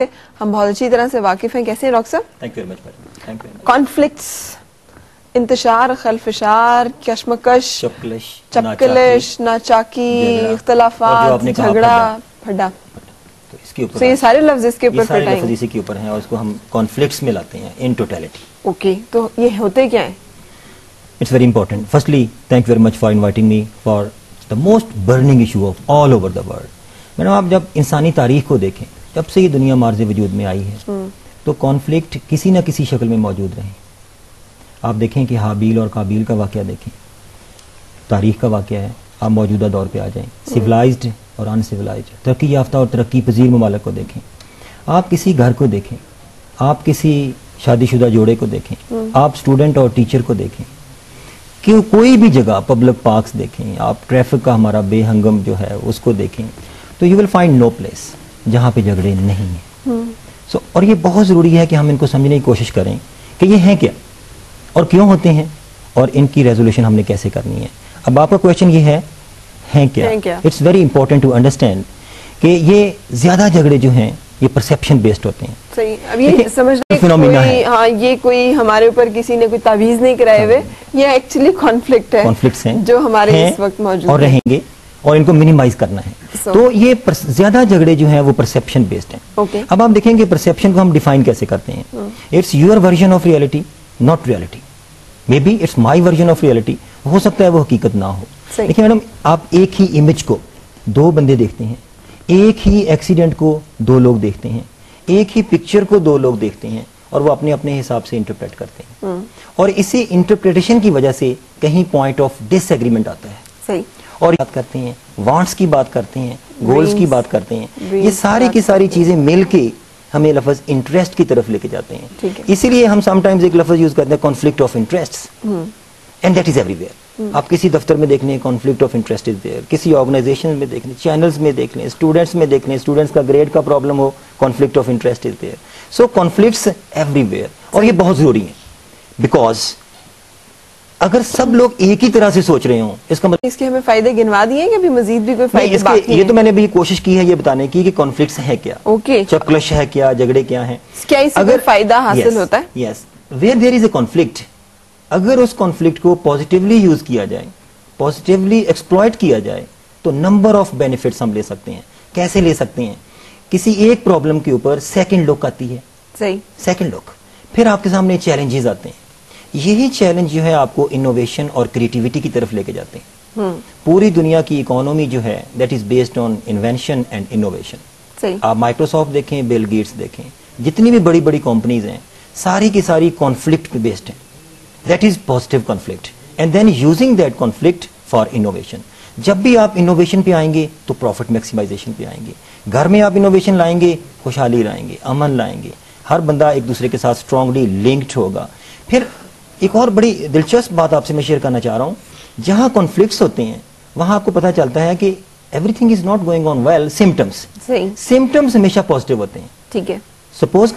ہم بہت اچھی طرح سے واقف ہیں. کیسے ہیں ڈاکٹر صاحب؟ Thank you very much. Conflicts, انتشار، خلفشار، کشمکش، چپکلش، ناچاکی، اختلافات، جھگڑا، پھڈا، تو اس کے اوپر یہ سارے لفظ اس کے اوپر سارے لفظ اسی کے اوپر ہیں اور اس کو ہم کانفلکٹس میں لاتے ہیں ان ٹوٹیلٹی. اوکے، تو یہ ہوتے کیا ہیں؟ It's very important. Firstly, thank you very much for inviting me for the most burning issue of all over the world. Madam آپ جب انسانی تاریخ کو دیکھیں، جب سے یہ دنیا مارز وجود میں آئی ہے تو کانفلکٹ کسی نہ کسی شکل میں موجود رہے. آپ دیکھیں کہ حابیل اور قابیل کا واقعہ دیکھیں، تاریخ کا واقعہ ہے. آپ موجودہ دور پہ آ جائیں، سیولائزڈ اور ان سیولائزڈ، ترقی یافتہ اور ترقی پذیر ممالک کو دیکھیں. آپ کسی گھر کو دیکھیں، آپ کسی شادی شدہ جوڑے کو دیکھیں، آپ اسٹوڈنٹ اور ٹیچر کو دیکھیں، کہ کوئی بھی جگہ پبلک پارکس دیکھیں، آپ ٹریفک کا ہمارا بے ہنگم جو ہے اس کو دیکھیں، تو you will find no place جہاں پہ جھگڑے نہیں ہیں. اور یہ بہت ضروری ہے کہ ہم ان کو سمجھنے کی کوشش کریں کہ یہ ہیں کیا اور کیوں ہوتے ہیں اور ان کی ریزولوشن ہم نے کیسے کرنی ہے. اب آپ کا کویشچن یہ ہے ہیں کیا. It's very important to understand کہ یہ زیادہ جھگڑے جو ہیں یہ پرسیپشن بیسڈ ہوتے ہیں. صحیح. اب یہ سمجھنا ہاں یہ کوئی ہمارے اوپر کسی نے کوئی تعویذ نہیں کرائے ہوئے، یہ ایکچولی کانفلکٹ ہے، کانفلکٹس ہیں جو ہمارے اس وقت موجود اور رہیں گے اور ان کو منیمائز کرنا ہے. تو یہ زیادہ جھگڑے جو ہیں وہ پرسیپشن بیسڈ ہیں. اب آپ دیکھیں کہ پرسیپشن کو ہم ڈیفائن کیسے کرتے ہیں. It's your version of reality, not reality. May be it's my version of reality, ہو سکتا ہے وہ حقیقت نہ ہو. دیکھیں میڈم، آپ ایک ہی امیج کو دو بندے دیکھتے ہیں، ایک ہی ایکسیڈنٹ کو دو لوگ دیکھتے ہیں، ایک ہی پکچر کو دو لوگ دیکھتے ہیں اور وہ اپنے اپنے حساب سے انٹرپریٹ کرتے ہیں. اور اسی انٹرپریٹیشن کی وجہ سے کہیں پوائنٹ آف ڈس ایگریمنٹ آتا ہے. صحیح. اور بات کرتے ہیں، وانٹس کی بات کرتے ہیں، گولز کی بات کرتے ہیں. یہ ساری کی ساری چیزیں مل کے ہمیں لفظ انٹرسٹ کی طرف لے کے جاتے ہیں. اسی لیے ہم سم ٹائمز ایک لفظ یوز کرتے ہیں، conflict of interests, and that is every where. آپ کسی دفتر میں دیکھ لیں، conflict of interest is there. کسی آرگنائزیشن میں دیکھ لیں، چینلز میں دیکھ لیں، اسٹوڈنٹس میں دیکھ لیں، اسٹوڈنٹس کا گریڈ کا problem who, conflict of interest is there. So conflicts every where, اور یہ بہت ضروری ہیں بیکاز اگر سب لوگ ایک ہی طرح سے سوچ رہے ہوں، اس کا مطلب اس کے ہمیں فائدے گنوا دیے کہ ابھی مزید بھی کوئی فائدے باقی ہیں؟ یہ تو میں نے بھی کوشش کی ہے یہ بتانے کی کہ کانفلکٹس ہے کیا، چپکلش ہے کیا، جھگڑے کیا ہیں، کیا اس سے فائدہ حاصل ہوتا ہے. یس، where there is a conflict, اگر اس کانفلکٹ کو پازیٹیولی یوز کیا جائے، پازیٹیولی ایکسپلوئٹ کیا جائے، تو نمبر آف بینیفٹس ہم لے سکتے ہیں. کیسے لے سکتے ہیں؟ کسی ایک پرابلم کے اوپر سیکنڈ لک آتی ہے. صحیح. سیکنڈ لک، پھر آپ کے سامنے چیلنجز آتے ہیں. یہی چیلنج جو ہے آپ کو انوویشن اور کریٹیوٹی کی طرف لے کے جاتے ہیں. پوری دنیا کی اکانومی جو ہے that is based on invention and innovation. آپ مائکروسافٹ دیکھیں، بل گیٹس دیکھیں، جتنی بھی بڑی بڑی کمپنیز ہیں ساری کی ساری کانفلکٹ پہ بیسڈ ہیں. That is positive conflict and then using that conflict for innovation. جب بھی آپ انوویشن پہ آئیں گے تو پروفٹ میکسیمائزیشن پہ آئیں گے. گھر میں آپ انوویشن لائیں گے، خوشحالی لائیں گے، امن لائیں گے، ہر بندہ ایک دوسرے کے ساتھ اسٹرانگلی لنکڈ ہوگا. پھر ایک اور بڑی دلچسپ بات آپ سے میں شیئر کرنا چاہ رہا ہوں، جہاں کانفلکٹس ہوتے ہیں وہاں آپ کو پتا چلتا ہے کہ everything is not going on well. Symptoms ہمیشہ پازیٹیو ہوتے ہیں. ٹھیک ہے. سپوز